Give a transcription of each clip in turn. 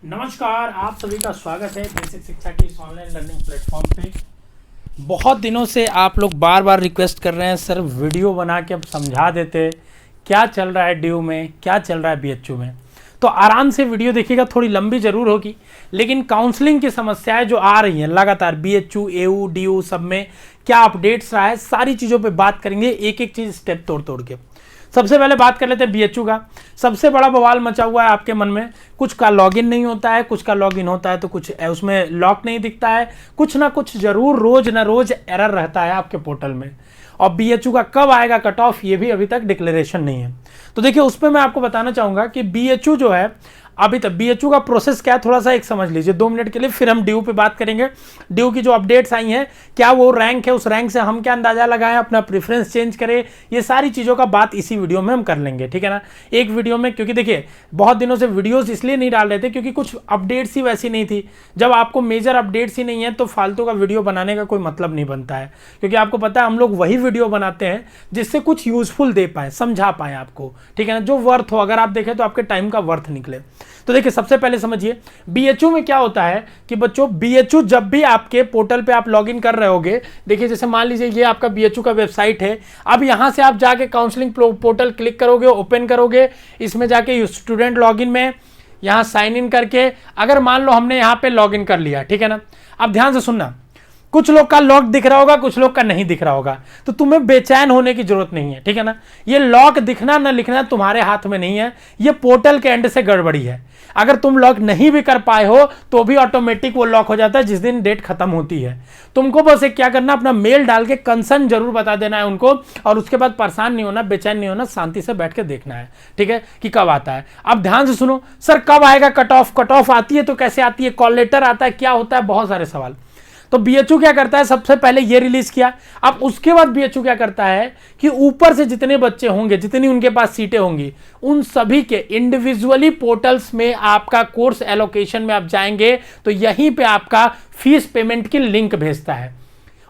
नमस्कार, आप सभी का स्वागत है बेसिक शिक्षा की इस ऑनलाइन लर्निंग प्लेटफॉर्म पे। बहुत दिनों से आप लोग बार बार रिक्वेस्ट कर रहे हैं सर वीडियो बना के अब समझा देते क्या चल रहा है ड्यू में, क्या चल रहा है बीएचयू में। तो आराम से वीडियो देखिएगा, थोड़ी लंबी जरूर होगी लेकिन काउंसलिंग की समस्याएं जो आ रही हैं लगातार बीएचयू एयू डीयू सब में क्या अपडेट्स रहा है, सारी चीज़ों पे बात करेंगे एक एक चीज़ स्टेप तोड़ तोड़ के। सबसे पहले बात कर लेते हैं बीएचयू का। सबसे बड़ा बवाल मचा हुआ है आपके मन में, कुछ का लॉगिन नहीं होता है, कुछ का लॉगिन होता है तो कुछ उसमें लॉक नहीं दिखता है, कुछ ना कुछ जरूर रोज ना रोज एरर रहता है आपके पोर्टल में। और बीएचयू का कब आएगा कट ऑफ ये भी अभी तक डिक्लेरेशन नहीं है। तो देखिए उस पर मैं आपको बताना चाहूँगा कि बीएचयू जो है अभी तक बीएचयू का प्रोसेस क्या है थोड़ा सा एक समझ लीजिए 2 मिनट के लिए, फिर हम ड्यू पे बात करेंगे। ड्यू की जो अपडेट्स आई हैं, क्या वो रैंक है, उस रैंक से हम क्या अंदाजा लगाएं, अपना प्रेफरेंस चेंज करें, ये सारी चीज़ों का बात इसी वीडियो में हम कर लेंगे, ठीक है ना। एक वीडियो में, क्योंकि देखिए बहुत दिनों से वीडियोस इसलिए नहीं डाल रहे थे क्योंकि कुछ अपडेट्स ही वैसी नहीं थी। जब आपको मेजर अपडेट्स ही नहीं है तो फालतू का वीडियो बनाने का कोई मतलब नहीं बनता है, क्योंकि आपको पता है हम लोग वही वीडियो बनाते हैं जिससे कुछ यूजफुल दे पाए, समझा पाए आपको, ठीक है ना, जो वर्थ हो। अगर आप देखें तो आपके टाइम का वर्थ निकले। तो देखिए सबसे पहले समझिए बीएचयू में क्या होता है कि बच्चों बीएचयू जब भी आपके पोर्टल पे आप लॉगिन कर रहे होगे, देखिए जैसे मान लीजिए ये आपका बीएचयू का वेबसाइट है। अब यहां से आप जाके काउंसलिंग पोर्टल क्लिक करोगे, ओपन करोगे, इसमें जाके स्टूडेंट लॉगिन में यहां साइन इन करके अगर मान लो हमने यहां पे लॉगिन कर लिया, ठीक है ना। अब ध्यान से सुनना, कुछ लोग का लॉक दिख रहा होगा, कुछ लोग का नहीं दिख रहा होगा, तो तुम्हें बेचैन होने की जरूरत नहीं है, ठीक है ना। ये लॉक दिखना ना लिखना तुम्हारे हाथ में नहीं है, ये पोर्टल के एंड से गड़बड़ी है। अगर तुम लॉक नहीं भी कर पाए हो तो भी ऑटोमेटिक वो लॉक हो जाता है जिस दिन डेट खत्म होती है। तुमको बस एक क्या करना, अपना मेल डाल के कंसर्न जरूर बता देना है उनको, और उसके बाद परेशान नहीं होना, बेचैन नहीं होना, शांति से बैठ के देखना है, ठीक है, कि कब आता है। अब ध्यान से सुनो, सर कब आएगा कट ऑफ, कट ऑफ आती है तो कैसे आती है, कॉल लेटर आता है, क्या होता है, बहुत सारे सवाल। तो बीएचयू क्या करता है, सबसे पहले ये रिलीज किया। अब उसके बाद बीएचयू क्या करता है कि ऊपर से जितने बच्चे होंगे, जितनी उनके पास सीटें होंगी, उन सभी के इंडिविजुअली पोर्टल्स में आपका कोर्स एलोकेशन में आप जाएंगे तो यहीं पे आपका फीस पेमेंट की लिंक भेजता है,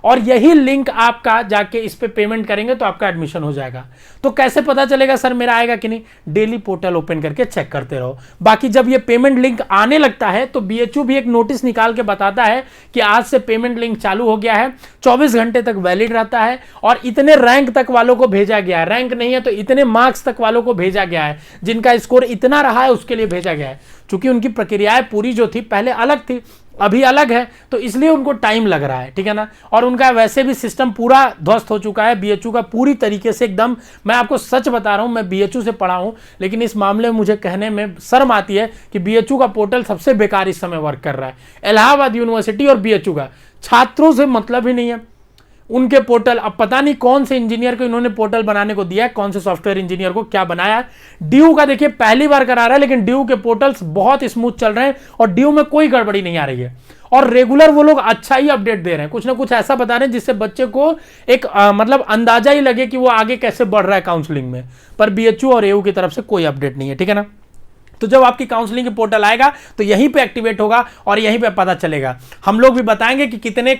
और यही लिंक आपका जाके इस पे पेमेंट करेंगे तो आपका एडमिशन हो जाएगा। तो कैसे पता चलेगा सर मेरा आएगा कि नहीं, डेली पोर्टल ओपन करके चेक करते रहो। बाकी जब ये पेमेंट लिंक आने लगता है तो बीएचयू भी एक नोटिस निकाल के बताता है कि आज से पेमेंट लिंक चालू हो गया है, 24 घंटे तक वैलिड रहता है, और इतने रैंक तक वालों को भेजा गया है, रैंक नहीं है तो इतने मार्क्स तक वालों को भेजा गया है, जिनका स्कोर इतना रहा है उसके लिए भेजा गया है। चूंकि उनकी प्रक्रियाएं पूरी जो थी पहले अलग थी, अभी अलग है, तो इसलिए उनको टाइम लग रहा है, ठीक है ना। और उनका वैसे भी सिस्टम पूरा ध्वस्त हो चुका है बीएचयू का, पूरी तरीके से एकदम। मैं आपको सच बता रहा हूं, मैं बीएचयू से पढ़ा हूं, लेकिन इस मामले में मुझे कहने में शर्म आती है कि बीएचयू का पोर्टल सबसे बेकार इस समय वर्क कर रहा है। इलाहाबाद यूनिवर्सिटी और बीएचयू का छात्रों से मतलब ही नहीं है उनके पोर्टल। अब पता नहीं कौन से इंजीनियर को इन्होंने पोर्टल बनाने को दिया है, कौन से सॉफ्टवेयर इंजीनियर को क्या बनाया है। ड्यू का देखिए पहली बार करा रहा है, लेकिन ड्यू के पोर्टल्स बहुत स्मूथ चल रहे हैं और ड्यू में कोई गड़बड़ी नहीं आ रही है, और रेगुलर वो लोग अच्छा ही अपडेट दे रहे हैं, कुछ ना कुछ ऐसा बता रहे हैं जिससे बच्चे को एक मतलब अंदाजा ही लगे कि वो आगे कैसे बढ़ रहा है काउंसलिंग में। पर बीएचयू और एयू की तरफ से कोई अपडेट नहीं है, ठीक है ना। तो जब आपकी काउंसलिंग की पोर्टल आएगा तो यहीं पे एक्टिवेट होगा और यहीं पे पता चलेगा। हम लोग भी बताएंगे कि कितने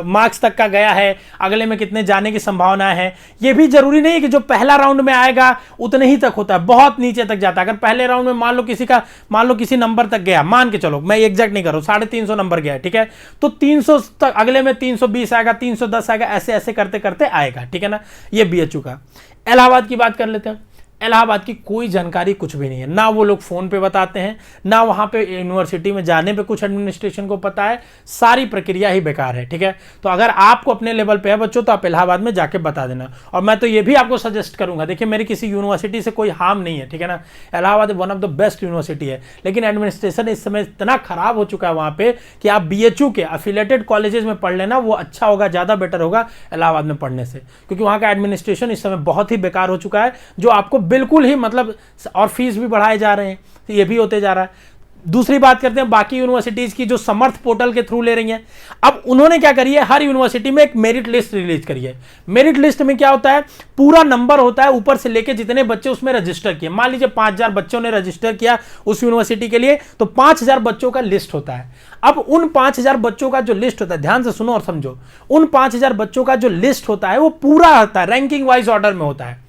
मार्क्स तक का गया है, अगले में कितने जाने की संभावना है। ये भी जरूरी नहीं है कि जो पहला राउंड में आएगा उतने ही तक होता है, बहुत नीचे तक जाता है। अगर पहले राउंड में मान लो किसी नंबर तक गया, मान के चलो, मैं एग्जैक्ट नहीं कर रहा हूं, 350 नंबर गया, ठीक है, तो 300 तक, अगले में 320 आएगा, 310 आएगा, ऐसे ऐसे करते करते आएगा, ठीक है ना। ये बीएचयू का। इलाहाबाद की बात कर लेते हैं। इलाहाबाद की कोई जानकारी कुछ भी नहीं है, ना वो लोग फोन पे बताते हैं, ना वहां पे यूनिवर्सिटी में जाने पे कुछ एडमिनिस्ट्रेशन को पता है, सारी प्रक्रिया ही बेकार है, ठीक है। तो अगर आपको अपने लेवल पे है बच्चों तो आप इलाहाबाद में जाके बता देना। और मैं तो ये भी आपको सजेस्ट करूंगा, देखिए मेरी किसी यूनिवर्सिटी से कोई हार्म नहीं है, ठीक है ना। Allahabad one of the best university है, लेकिन एडमिनिस्ट्रेशन इस समय इतना खराब हो चुका है वहां पे कि आप बीएचयू के एफिलिएटेड कॉलेजेस में पढ़ लेना, वो अच्छा होगा, ज्यादा बेटर होगा इलाहाबाद में पढ़ने से, क्योंकि वहां का एडमिनिस्ट्रेशन इस समय बहुत ही बेकार हो चुका है, जो आपको बिल्कुल ही मतलब, और फीस भी बढ़ाए जा रहे हैं, तो ये भी होते जा रहा है। दूसरी बात करते हैं बाकी यूनिवर्सिटीज की जो समर्थ पोर्टल के थ्रू ले रही हैं। अब उन्होंने क्या करी है, हर यूनिवर्सिटी में एक मेरिट लिस्ट रिलीज करी है। मेरिट लिस्ट में क्या होता है, पूरा नंबर होता है ऊपर से लेके जितने बच्चे उसमें रजिस्टर किए। मान लीजिए 5000 बच्चों ने रजिस्टर किया उस यूनिवर्सिटी के लिए, तो 5000 बच्चों का लिस्ट होता है। अब उन 5000 बच्चों का जो लिस्ट होता है, ध्यान से सुनो और समझो, उन 5000 बच्चों का जो लिस्ट होता है वो पूरा होता है, रैंकिंग वाइज ऑर्डर में होता है।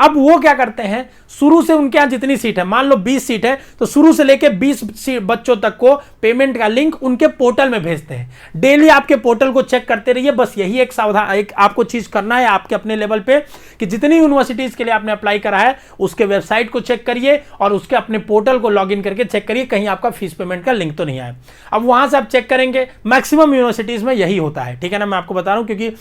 अब वो क्या करते हैं, शुरू से उनके यहां जितनी सीट है, मान लो 20 सीट है, तो शुरू से लेके 20 बच्चों तक को पेमेंट का लिंक उनके पोर्टल में भेजते हैं। डेली आपके पोर्टल को चेक करते रहिए, बस यही एक सावधान, एक आपको चीज करना है आपके अपने लेवल पे कि जितनी यूनिवर्सिटीज के लिए आपने अप्लाई करा है उसके वेबसाइट को चेक करिए और उसके अपने पोर्टल को लॉगिन करके चेक करिए कहीं आपका फीस पेमेंट का लिंक तो नहीं आया। अब वहां से आप चेक करेंगे, मैक्सिमम यूनिवर्सिटीज में यही होता है, ठीक है ना, मैं आपको बता रहा हूं क्योंकि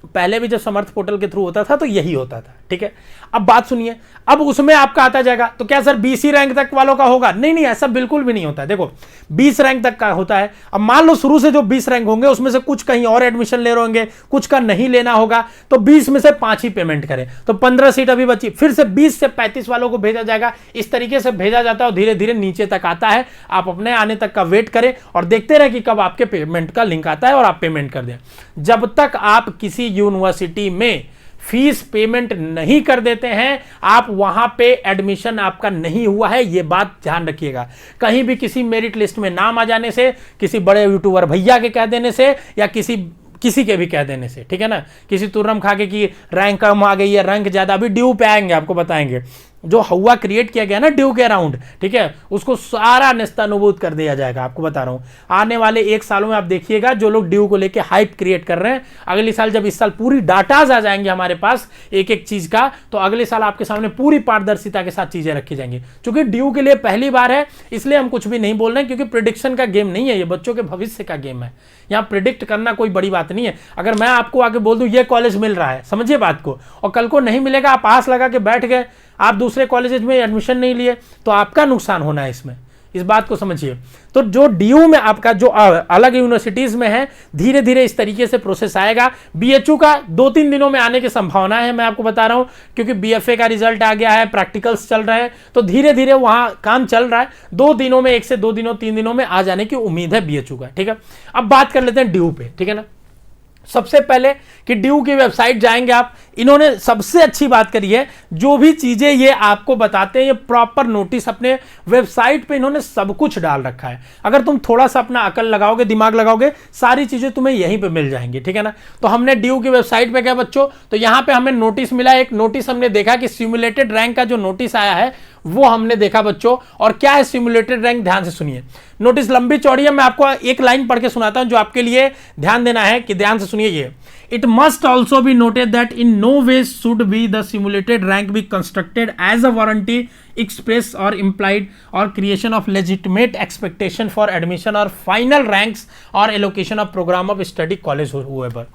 पहले भी जब समर्थ पोर्टल के थ्रू होता था तो यही होता था, ठीक है। अब बात सुनिए, अब उसमें आपका आता जाएगा तो क्या सर 20 रैंक तक वालों का होगा? नहीं नहीं, ऐसा बिल्कुल भी नहीं होता है। देखो 20 रैंक तक का होता है। अब मान लो शुरू से जो 20 रैंक होंगे उसमें से कुछ कहीं और एडमिशन ले रहे होंगे, कुछ का नहीं लेना होगा, तो 20 में से 5 ही पेमेंट करें, तो 15 सीट अभी बची, फिर से 20 से 35 वालों को भेजा जाएगा। इस तरीके से भेजा जाता है और धीरे धीरे नीचे तक आता है। आप अपने आने तक का वेट करें और देखते रहे कि कब आपके पेमेंट का लिंक आता है और आप पेमेंट कर दें। जब तक आप किसी यूनिवर्सिटी में फीस पेमेंट नहीं कर देते हैं, आप वहां पे एडमिशन आपका नहीं हुआ है, यह बात ध्यान रखिएगा। कहीं भी किसी मेरिट लिस्ट में नाम आ जाने से, किसी बड़े यूट्यूबर भैया के कह देने से या किसी के भी कह देने से, ठीक है ना, किसी तुर्रम खा के कि रैंक कम आ गई है, रैंक ज्यादा, अभी ड्यू पे आएंगे आपको बताएंगे। जो हवा क्रिएट किया गया ना ड्यू के अराउंड, ठीक है, उसको सारा नेस्तनाबूद कर दिया जाएगा। आपको बता रहा हूं आने वाले 1 सालों में आप देखिएगा जो लोग ड्यू को लेके हाइप क्रिएट कर रहे हैं, अगले साल जब इस साल पूरी डाटाज आ जाएंगे हमारे पास एक एक चीज का, तो अगले साल आपके सामने पूरी पारदर्शिता के साथ चीजें रखी जाएंगी। क्योंकि ड्यू के लिए पहली बार है इसलिए हम कुछ भी नहीं बोल रहे हैं, क्योंकि प्रिडिक्शन का गेम नहीं है, ये बच्चों के भविष्य का गेम है। यहाँ प्रिडिक्ट करना कोई बड़ी बात नहीं है। अगर मैं आपको आके बोल दूं ये कॉलेज मिल रहा है, समझिए बात को, और कल को नहीं मिलेगा, आप आस लगा के बैठ गए, आप दूसरे कॉलेजेस में एडमिशन नहीं लिए, तो आपका नुकसान होना है इसमें, इस बात को समझिए। तो जो डीयू में आपका जो अलग यूनिवर्सिटीज में है, धीरे धीरे इस तरीके से प्रोसेस आएगा। बीएचयू का 2-3 दिनों में आने की संभावना है, मैं आपको बता रहा हूं, क्योंकि बीएफए का रिजल्ट आ गया है, प्रैक्टिकल्स चल रहे हैं, तो धीरे धीरे वहां काम चल रहा है। 2 दिनों में, 1 से 2 दिनों 3 दिनों में आ जाने की उम्मीद है बीएचयू का, ठीक है। अब बात कर लेते हैं ड्यू पे, ठीक है ना। सबसे पहले कि ड्यू की वेबसाइट जाएंगे आप, इन्होंने सबसे अच्छी बात करी है, जो भी चीजें ये आपको बताते हैं ये प्रॉपर नोटिस अपने वेबसाइट पे इन्होंने सब कुछ डाल रखा है। अगर तुम थोड़ा सा अपना अकल लगाओगे, दिमाग लगाओगे, सारी चीजें तुम्हें यहीं पे मिल जाएंगी, ठीक है ना। तो हमने ड्यू की वेबसाइट पे गए बच्चों, तो यहां पे हमें नोटिस मिला, एक नोटिस हमने देखा कि सिमुलेटेड रैंक का जो नोटिस आया है वो हमने देखा बच्चों। और क्या है सिमुलेटेड रैंक, ध्यान से सुनिए, नोटिस लंबी चौड़ी है, मैं आपको एक लाइन पढ़ के सुनाता हूं जो आपके लिए ध्यान देना है, कि ध्यान से सुनिए ये। It must also be noted that in no way should be the simulated rank be constructed as a warranty express और implied or creation of legitimate expectation for admission or final ranks or allocation of program of study college whoever।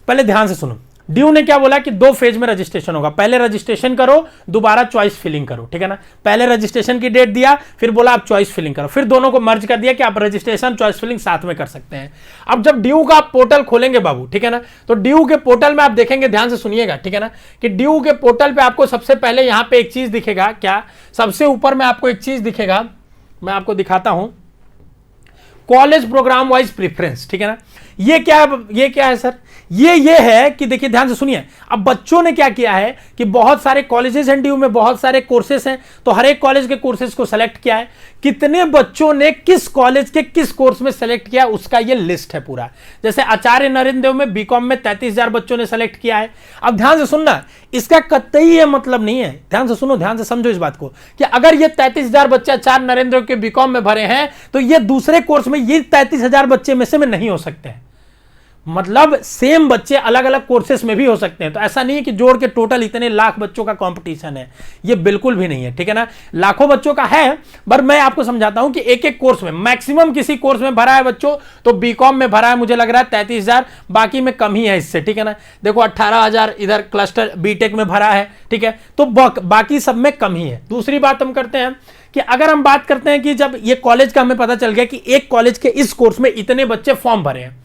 पहले ध्यान से सुनो, due ने क्या बोला कि 2 phase में रजिस्ट्रेशन होगा, पहले रजिस्ट्रेशन करो, दोबारा चॉइस फिलिंग करो, ठीक है ना। पहले रजिस्ट्रेशन की डेट दिया, फिर बोला आप चॉइस फिलिंग करो, फिर दोनों को मर्ज कर दिया कि आप रजिस्ट्रेशन चॉइस फिलिंग साथ में कर सकते हैं। अब जब ड्यू का आप पोर्टल खोलेंगे बाबू, ठीक है ना, तो ड्यू के पोर्टल में आप देखेंगे, ध्यान से सुनिएगा, ठीक है ना, कि ड्यू के पोर्टल पे आपको सबसे पहले यहां पे एक चीज दिखेगा, क्या, सबसे ऊपर में आपको एक चीज दिखेगा, मैं आपको दिखाता हूं, कॉलेज प्रोग्राम वाइज प्रेफरेंस, ठीक है ना। ये क्या है सर, ये है कि देखिए ध्यान से सुनिए, अब बच्चों ने क्या किया है कि बहुत सारे कॉलेजेस हैं ड्यू में, बहुत सारे कोर्सेस हैं, तो हर एक कॉलेज के कोर्सेस को सेलेक्ट किया है, कितने बच्चों ने किस कॉलेज के किस कोर्स में सेलेक्ट किया उसका ये लिस्ट है पूरा। जैसे आचार्य नरेंद्र देव में बीकॉम में 33,000 बच्चों ने सेलेक्ट किया है। अब ध्यान से सुनना, इसका कतई ये मतलब नहीं है, ध्यान से सुनो, ध्यान से समझो इस बात को, कि अगर ये 33,000 बच्चे आचार्य नरेंद्र के बीकॉम में भरे हैं तो ये दूसरे कोर्स में ये 33,000 बच्चे में से में नहीं हो सकते हैं। मतलब सेम बच्चे अलग अलग कोर्सेस में भी हो सकते हैं, तो ऐसा नहीं है कि जोड़ के टोटल इतने लाख बच्चों का कंपटीशन है, ये बिल्कुल भी नहीं है, ठीक है ना। लाखों बच्चों का है, पर मैं आपको समझाता हूं कि एक एक कोर्स में, मैक्सिमम किसी कोर्स में भरा है बच्चों, तो बीकॉम में भरा है मुझे लग रहा है 33,000, बाकी में कम ही है इससे, ठीक है ना। देखो 18,000 इधर क्लस्टर बीटेक में भरा है, ठीक है, तो बाकी सब में कम ही है। दूसरी बात हम करते हैं कि अगर हम बात करते हैं कि जब ये कॉलेज का हमें पता चल गया कि एक कॉलेज के इस कोर्स में इतने बच्चे फॉर्म भरे हैं,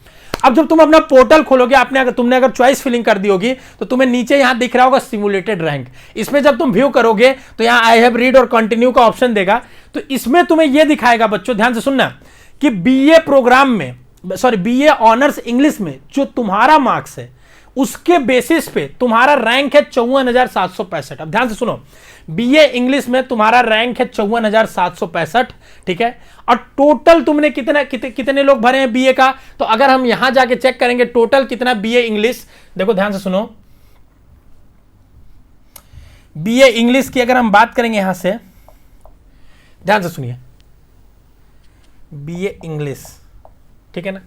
अब जब तुम अपना पोर्टल खोलोगे, तुमने अगर चॉइस फिलिंग कर दी होगी, तो तुम्हें नीचे यहां दिख रहा होगा सिमुलेटेड रैंक। इसमें जब तुम व्यू करोगे तो यहां आई हैव रीड और कंटिन्यू का ऑप्शन देगा, तो इसमें तुम्हें यह दिखाएगा बच्चों, ध्यान से सुनना, कि बीए प्रोग्राम में, बीए ऑनर्स इंग्लिश में जो तुम्हारा मार्क्स है उसके बेसिस पे तुम्हारा रैंक है 54,765। अब ध्यान से सुनो, बीए इंग्लिश में तुम्हारा रैंक है 54,765, ठीक है। और टोटल तुमने कितने लोग भरे हैं बीए का, तो अगर हम यहां जाके चेक करेंगे टोटल कितना बीए इंग्लिश, देखो ध्यान से सुनो, बीए इंग्लिश की अगर हम बात करेंगे यहां से, ध्यान से सुनिए, बीए इंग्लिश, ठीक है ना,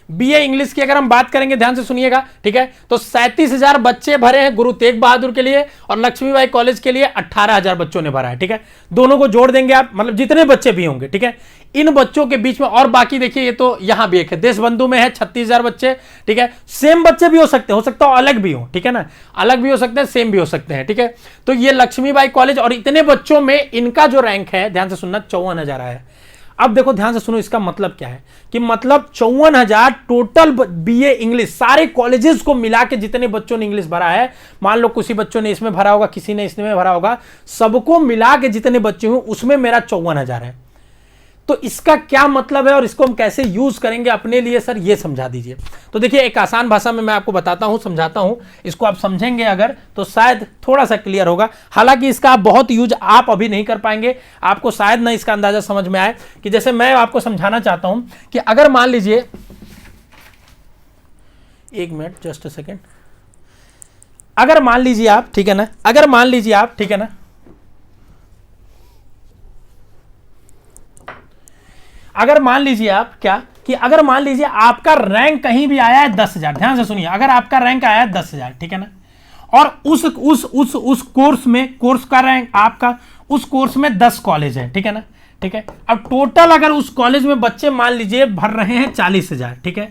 बीए इंग्लिश की अगर हम बात करेंगे, ध्यान से सुनिएगा, ठीक है, तो 37,000 बच्चे भरे हैं गुरु तेग बहादुर के लिए, और लक्ष्मीबाई कॉलेज के लिए 18,000 बच्चों ने भरा है, ठीक है। दोनों को जोड़ देंगे आप, मतलब जितने बच्चे भी होंगे, ठीक है, इन बच्चों के बीच में, और बाकी देखिए ये तो यहां भी एक है, देश बंधु में है 36,000 बच्चे, ठीक है। सेम बच्चे भी हो सकते हैं, हो सकता है अलग भी हो, ठीक है ना, अलग भी हो सकते हैं, सेम भी हो सकते हैं, ठीक है। तो ये लक्ष्मीबाई कॉलेज, और इतने बच्चों में इनका जो रैंक है, ध्यान से सुनना, 54,000 आया है। अब देखो ध्यान से सुनो, इसका मतलब क्या है कि मतलब 54,000 टोटल बीए इंग्लिश सारे कॉलेजेस को मिला के जितने बच्चों ने इंग्लिश भरा है, मान लो किसी बच्चों ने इसमें भरा होगा, किसी ने इसमें भरा होगा, सबको मिला के जितने बच्चे हुए उसमें मेरा 54,000 है। तो इसका क्या मतलब है और इसको हम कैसे यूज करेंगे अपने लिए, सर ये समझा दीजिए। तो देखिए एक आसान भाषा में मैं आपको बताता हूं, समझाता हूं, इसको आप समझेंगे अगर तो शायद थोड़ा सा क्लियर होगा। हालांकि इसका आप बहुत यूज आप अभी नहीं कर पाएंगे, आपको शायद ना इसका अंदाजा समझ में आए कि जैसे मैं आपको समझाना चाहता हूं कि अगर मान लीजिए, एक मिनट जस्ट अ सेकेंड, अगर मान लीजिए आप, ठीक है ना, अगर मान लीजिए आप, ठीक है ना, अगर मान लीजिए आप क्या कि अगर मान लीजिए आपका रैंक कहीं भी आया है 10,000, ध्यान से सुनिए, अगर आपका रैंक आया है 10,000, ठीक है ना, और उस कोर्स में, कोर्स का रैंक आपका, उस कोर्स में 10 कॉलेज है, ठीक है ना, ठीक है। अब टोटल अगर उस कॉलेज में बच्चे मान लीजिए भर रहे हैं 40,000, ठीक है।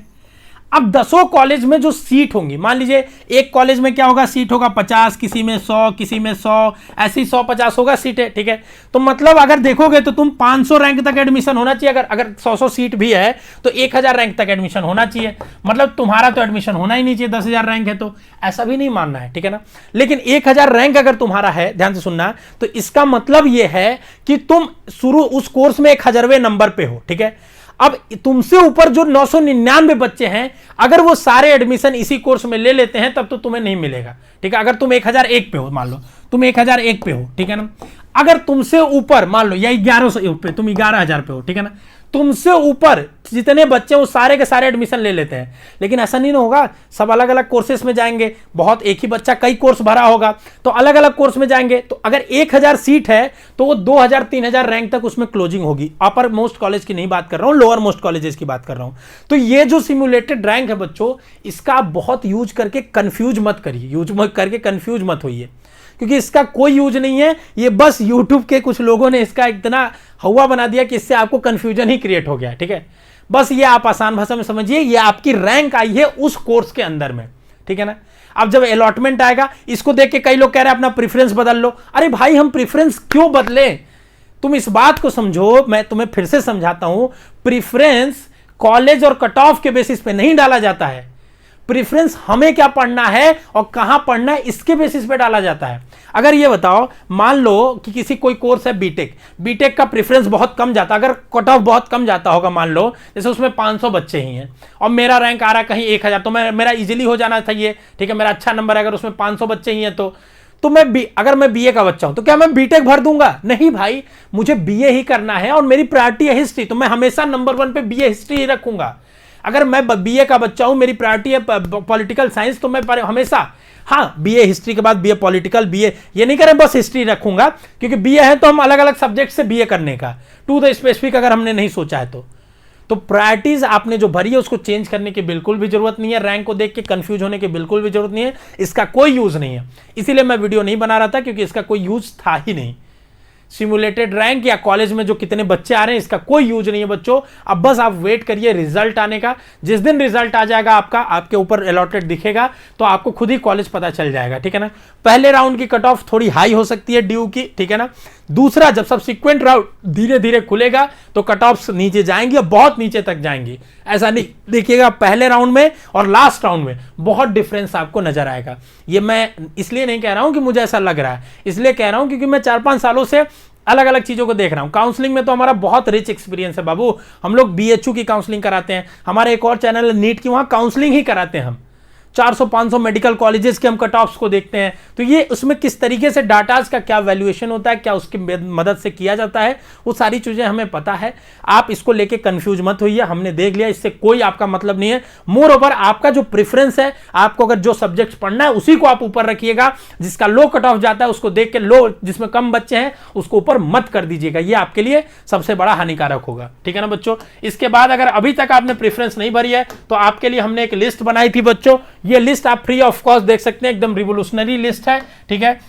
अब 10 कॉलेज में जो सीट होंगी, मान लीजिए एक कॉलेज में क्या होगा, सीट होगा 50, किसी में 100, किसी में 100, ऐसी 150 होगा सीटें, ठीक है। तो मतलब अगर देखोगे तो तुम 500 रैंक तक एडमिशन होना चाहिए, अगर 100 सीट भी है तो 1,000 रैंक तक एडमिशन होना चाहिए, मतलब तुम्हारा तो एडमिशन होना ही नहीं चाहिए, 10,000 रैंक है तो, ऐसा भी नहीं मानना है, ठीक है ना। लेकिन 1,000 रैंक अगर तुम्हारा है, ध्यान से सुनना, तो इसका मतलब यह है कि तुम शुरू उस कोर्स में 1,000वें नंबर पे हो, ठीक है। अब तुमसे ऊपर जो 999 बच्चे हैं, अगर वो सारे एडमिशन इसी कोर्स में ले लेते हैं तब तो तुम्हें नहीं मिलेगा, ठीक है। अगर तुम 1,001 पे हो, मान लो तुम 1,001 पे हो, ठीक है ना, अगर तुमसे ऊपर मान लो या 1100 पे, तुम 11,000 पे हो, ठीक है ना, तुमसे ऊपर जितने बच्चे वो सारे के सारे एडमिशन ले लेते हैं। लेकिन ऐसा नहीं ना होगा, सब अलग अलग कोर्सेस में जाएंगे, बहुत एक ही बच्चा कई कोर्स भरा होगा तो अलग अलग कोर्स में जाएंगे। तो अगर 1,000 सीट है तो वो 2,000 3,000 रैंक तक उसमें क्लोजिंग होगी। अपर मोस्ट कॉलेज की नहीं बात कर रहा हूं, लोअर मोस्ट कॉलेजेस की बात कर रहा हूं। तो ये जो सिमुलेटेड रैंक है बच्चों, इसका आप बहुत यूज करके कंफ्यूज मत करिए, यूज करके कंफ्यूज मत होइए, क्योंकि इसका कोई यूज नहीं है। ये बस यूट्यूब के कुछ लोगों ने इसका इतना हवा बना दिया कि इससे आपको कंफ्यूजन ही क्रिएट हो गया, ठीक है। बस ये आप आसान भाषा में समझिए, ये आपकी रैंक आई है उस कोर्स के अंदर में, ठीक है ना। अब जब अलॉटमेंट आएगा, इसको देख के कई लोग कह रहे हैं अपना प्रेफरेंस बदल लो। अरे भाई, हम प्रेफरेंस क्यों बदले? तुम इस बात को समझो, मैं तुम्हें फिर से समझाता हूं, प्रेफरेंस कॉलेज और कट ऑफ के बेसिस पे नहीं डाला जाता है। प्रेफरेंस हमें क्या पढ़ना है और कहां पढ़ना है इसके बेसिस पे डाला जाता है। अगर ये बताओ, मान लो कि किसी कोई कोर्स है बीटेक, बीटेक का प्रेफरेंस बहुत कम जाता, अगर कट ऑफ बहुत कम जाता होगा, मान लो जैसे उसमें 500 बच्चे ही हैं और मेरा रैंक आ रहा है कहीं 1,000, तो मेरा इजीली हो जाना चाहिए, ठीक है, मेरा अच्छा नंबर है। अगर उसमें 500 बच्चे ही हैं तो मैं अगर मैं बीए का बच्चा हूं तो क्या मैं बीटेक भर दूंगा? नहीं भाई, मुझे बीए ही करना है और मेरी प्रायोरिटी है हिस्ट्री, तो मैं हमेशा नंबर 1 पे बीए हिस्ट्री ही रखूंगा। अगर मैं बीए का बच्चा हूं, मेरी प्रायोरिटी है पॉलिटिकल साइंस, तो मैं हमेशा, हाँ, बीए हिस्ट्री के बाद बीए पॉलिटिकल, बीए ये नहीं करें बस हिस्ट्री रखूंगा, क्योंकि बीए है तो हम अलग अलग सब्जेक्ट से बीए करने का, टू द स्पेसिफिक अगर हमने नहीं सोचा है तो प्रायोरिटीज आपने जो भरी है उसको चेंज करने की बिल्कुल भी जरूरत नहीं है। रैंक को देख के कंफ्यूज होने की बिल्कुल भी जरूरत नहीं है, इसका कोई यूज नहीं है। इसीलिए मैं वीडियो नहीं बना रहा था, क्योंकि इसका कोई यूज था ही नहीं। सिमुलेटेड रैंक या कॉलेज में जो कितने बच्चे आ रहे हैं, इसका कोई यूज नहीं है बच्चों। अब बस आप वेट करिए रिजल्ट आने का। जिस दिन रिजल्ट आ जाएगा आपका, आपके ऊपर अलॉटेड दिखेगा तो आपको खुद ही कॉलेज पता चल जाएगा, ठीक है ना। पहले राउंड की कट ऑफ थोड़ी हाई हो सकती है ड्यू की, ठीक है ना। दूसरा, जब सब्सिक्वेंट राउंड धीरे धीरे खुलेगा तो कट ऑफ नीचे जाएंगी और बहुत नीचे तक जाएंगी। ऐसा नहीं देखिएगा, पहले राउंड में और लास्ट राउंड में बहुत डिफरेंस आपको नजर आएगा। ये मैं इसलिए नहीं कह रहा हूं कि मुझे ऐसा लग रहा है, इसलिए कह रहा हूं क्योंकि मैं 4-5 सालों से अलग अलग चीजों को देख रहा हूं। काउंसलिंग में तो हमारा बहुत रिच एक्सपीरियंस है बाबू। हम लोग बीएचयू की काउंसलिंग कराते हैं, हमारे एक और चैनल नीट की, वहां काउंसलिंग ही कराते हैं हम। 400-500 मेडिकल कॉलेजेस के हम कट ऑफ्स को देखते हैं। तो ये उसमें किस तरीके से डाटाज का क्या वैल्यूएशन होता है, क्या उसकी मदद से किया जाता है, वो सारी चीजें हमें पता है। आप इसको लेके कंफ्यूज मत होइए, हमने देख लिया, इससे कोई आपका मतलब नहीं है। मोर ओवर आपका जो प्रेफरेंस है, आपको अगर जो सब्जेक्ट पढ़ना है उसी को आप ऊपर रखिएगा, जिसका लो कट ऑफ जाता है उसको देख के, लो जिसमें कम बच्चे हैं उसको ऊपर मत कर दीजिएगा, ये आपके लिए सबसे बड़ा हानिकारक होगा। ठीक है ना बच्चों। इसके बाद अगर अभी तक आपने प्रेफरेंस नहीं भरी है तो आपके लिए हमने एक लिस्ट बनाई थी बच्चों, ये लिस्ट आप फ्री ऑफ कॉस्ट देख सकते हैं, एकदम रिवोल्यूशनरी लिस्ट है। ठीक है,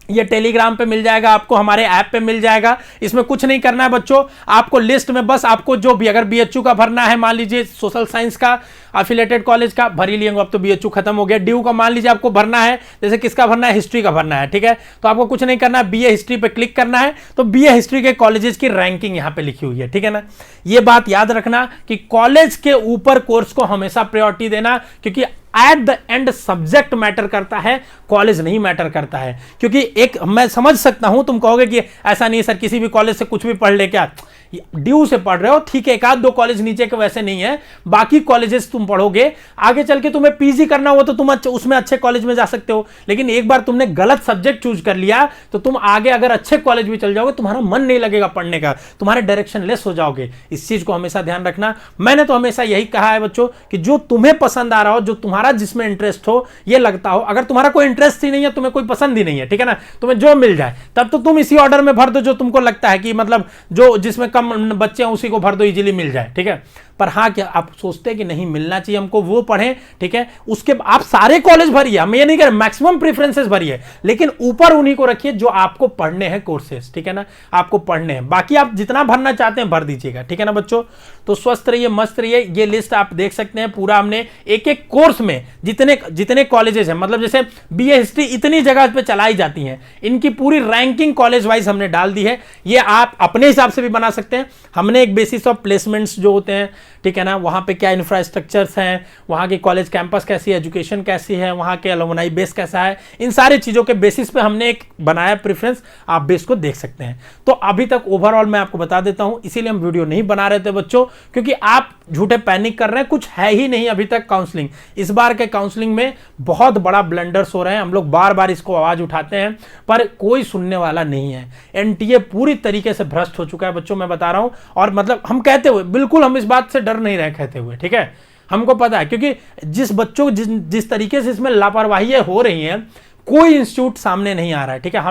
ये टेलीग्राम पे मिल जाएगा आपको, हमारे ऐप पे मिल जाएगा। इसमें कुछ नहीं करना है बच्चों, आपको लिस्ट में बस आपको जो भी, अगर बीएचयू का भरना है, मान लीजिए सोशल साइंस का एफिलिएटेड कॉलेज का भर ही लिए, अब तो बीएचयू खत्म हो गया। ड्यू का मान लीजिए आपको भरना है, जैसे किसका भरना है, हिस्ट्री का भरना है। ठीक है, तो आपको कुछ नहीं करना है, बीए हिस्ट्री पे क्लिक करना है, तो बीए हिस्ट्री के कॉलेजेस की रैंकिंग यहां पे लिखी हुई है। ठीक है ना, ये बात याद रखना कि कॉलेज के ऊपर कोर्स को हमेशा प्रायोरिटी देना, क्योंकि at the end subject matter करता है, कॉलेज नहीं मैटर करता है। क्योंकि एक मैं समझ सकता हूं, तुम कहोगे कि ऐसा नहीं है सर, किसी भी कॉलेज से कुछ भी पढ़ ले, क्या ड्यू से पढ़ रहे हो, ठीक है, एक आध दो कॉलेज नीचे के वैसे नहीं है, बाकी कॉलेजेस तुम पढ़ोगे, आगे चल के तुम्हें पीजी करना हो तो तुम उसमें अच्छे कॉलेज में जा सकते हो। लेकिन एक बार तुमने गलत सब्जेक्ट चूज कर लिया तो तुम आगे अगर अच्छे कॉलेज भी चल जाओगे, तुम्हारा मन नहीं लगेगा पढ़ने का, तुम्हारे डायरेक्शन लेस हो जाओगे। इस चीज को हमेशा ध्यान रखना। मैंने तो हमेशा यही कहा है बच्चों कि जो तुम्हें पसंद आ रहा हो, जो तुम्हारा जिसमें इंटरेस्ट हो, ये लगता हो, अगर तुम्हारा कोई इंटरेस्ट ही नहीं है, तुम्हें कोई पसंद ही नहीं है, ठीक है ना, तुम्हें जो मिल जाए तब तो तुम इसी ऑर्डर में भर दो जो तुमको लगता है कि मतलब जो जिसमें कम बच्चे हैं उसी को भर दो, इजीली मिल जाए। ठीक है, पर हाँ, क्या आप सोचते हैं कि नहीं मिलना चाहिए हमको, वो पढ़ें। ठीक है, उसके आप सारे कॉलेज भरिए, हम ये नहीं कह रहे, मैक्सिमम प्रेफरेंसेस भरिए, लेकिन ऊपर उन्हीं को रखिए जो आपको पढ़ने हैं कोर्सेस। ठीक है ना, आपको पढ़ने हैं, बाकी आप जितना भरना चाहते हैं भर दीजिएगा। ठीक है ना बच्चों, तो स्वस्थ रहिए, मस्त रहिए। ये लिस्ट आप देख सकते हैं, पूरा हमने एक एक कोर्स में जितने जितने कॉलेजेस हैं, मतलब जैसे बीए हिस्ट्री इतनी जगह पे चलाई जाती हैं, इनकी पूरी रैंकिंग कॉलेज वाइज हमने डाल दी है। ये आप अपने हिसाब से भी बना सकते हैं। हमने एक बेसिस ऑफ प्लेसमेंट्स जो होते हैं, ठीक है ना, वहाँ पे क्या इंफ्रास्ट्रक्चर्स हैं, वहाँ की कॉलेज कैंपस कैसी है, एजुकेशन कैसी है, वहाँ के अलुमनाई बेस कैसा है, इन सारी चीज़ों के बेसिस पे हमने एक बनाया प्रेफरेंस, आप बेस को देख सकते हैं। तो अभी तक ओवरऑल मैं आपको बता देता हूँ, इसीलिए हम वीडियो नहीं बना रहे थे बच्चों, क्योंकि आप झूठे पैनिक कर रहे हैं, कुछ है ही नहीं अभी तक काउंसलिंग। इस बार के काउंसलिंग में बहुत बड़ा ब्लंडर्स हो रहे हैं, हम लोग बार बार इसको आवाज उठाते हैं पर कोई सुनने वाला नहीं है। एनटीए पूरी तरीके से भ्रष्ट हो चुका है बच्चों, मैं बता रहा हूं। और मतलब हम कहते हुए बिल्कुल, हम इस बात से डर नहीं रहे कहते हुए, ठीक है, हमको पता है, क्योंकि जिस बच्चों जिस तरीके से इसमें लापरवाही हो रही है, कोई इंस्टीट्यूट सामने नहीं आ रहा है। ठीक है,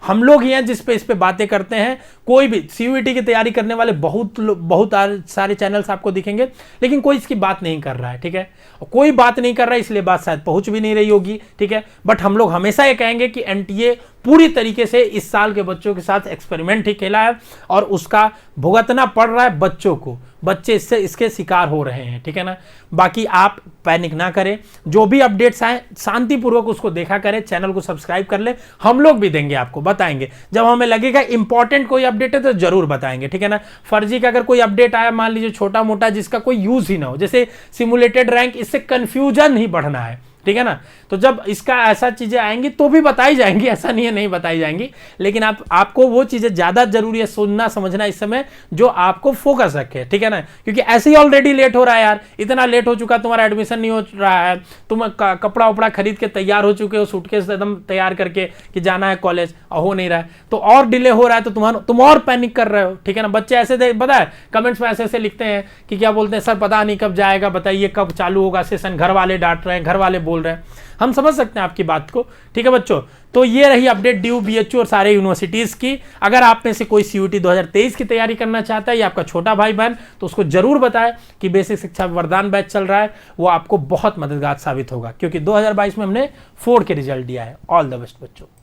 हम लोग ही हैं जिस पे इस पे बातें करते हैं। कोई भी सीयूईटी की तैयारी करने वाले बहुत सारे चैनल्स आपको दिखेंगे, लेकिन कोई इसकी बात नहीं कर रहा है। ठीक है, कोई बात नहीं कर रहा है, इसलिए बात शायद पहुंच भी नहीं रही होगी। ठीक है, बट हम लोग हमेशा ये कहेंगे कि एनटीए पूरी तरीके से इस साल के बच्चों के साथ एक्सपेरिमेंट ही खेला है और उसका भुगतना पड़ रहा है बच्चों को। बच्चे इसके शिकार हो रहे हैं। ठीक है ना, बाकी आप पैनिक ना करें, जो भी अपडेट्स आए शांतिपूर्वक उसको देखा करें, चैनल को सब्सक्राइब कर ले, हम लोग भी देंगे आपको, बताएंगे जब हमें लगेगा इंपॉर्टेंट कोई अपडेट है तो जरूर बताएंगे। ठीक है ना, फर्जी का अगर कोई अपडेट आया, मान लीजिए छोटा मोटा, जिसका कोई यूज ही ना हो, जैसे सिमुलेटेड रैंक, इससे कंफ्यूजन ही बढ़ना है। ठीक है ना, तो जब इसका ऐसा चीजें आएंगी तो भी बताई जाएंगी, ऐसा नहीं है नहीं बताई जाएंगी, लेकिन आपको वो चीजें ज्यादा जरूरी है सुनना समझना इस समय, जो आपको फोकस रखे। ठीक है ना, क्योंकि ऐसे ही ऑलरेडी लेट हो रहा है यार, इतना लेट हो चुका, तुम्हारा एडमिशन नहीं हो रहा है, तुम कपड़ा उपड़ा खरीद के तैयार हो चुके हो, सूटकेस एकदम तैयार करके कि जाना है कॉलेज, हो नहीं रहा है, तो और डिले हो रहा है, तो तुम और पैनिक कर रहे हो। ठीक है ना, बच्चे ऐसे पता है कमेंट्स में ऐसे लिखते हैं कि क्या बोलते हैं, सर पता नहीं कब जाएगा, बताइए कब चालू होगा सेशन, घर वाले डांट रहे हैं, घर वाले बोल रहे हैं। हम समझ सकते हैं आपकी बात को। ठीक है बच्चों, तो ये रही अपडेट ड्यू, बीएचयू और सारे यूनिवर्सिटीज की। अगर आप में से कोई सीयूईटी 2023 की तैयारी करना चाहता है या आपका छोटा भाई बहन, तो उसको जरूर बताएं कि बेसिक शिक्षा वरदान बैच चल रहा है, वो आपको बहुत मददगार साबित होगा, क्योंकि 2022 में हमने 4 के रिजल्ट दिया है। ऑल द बेस्ट बच्चों।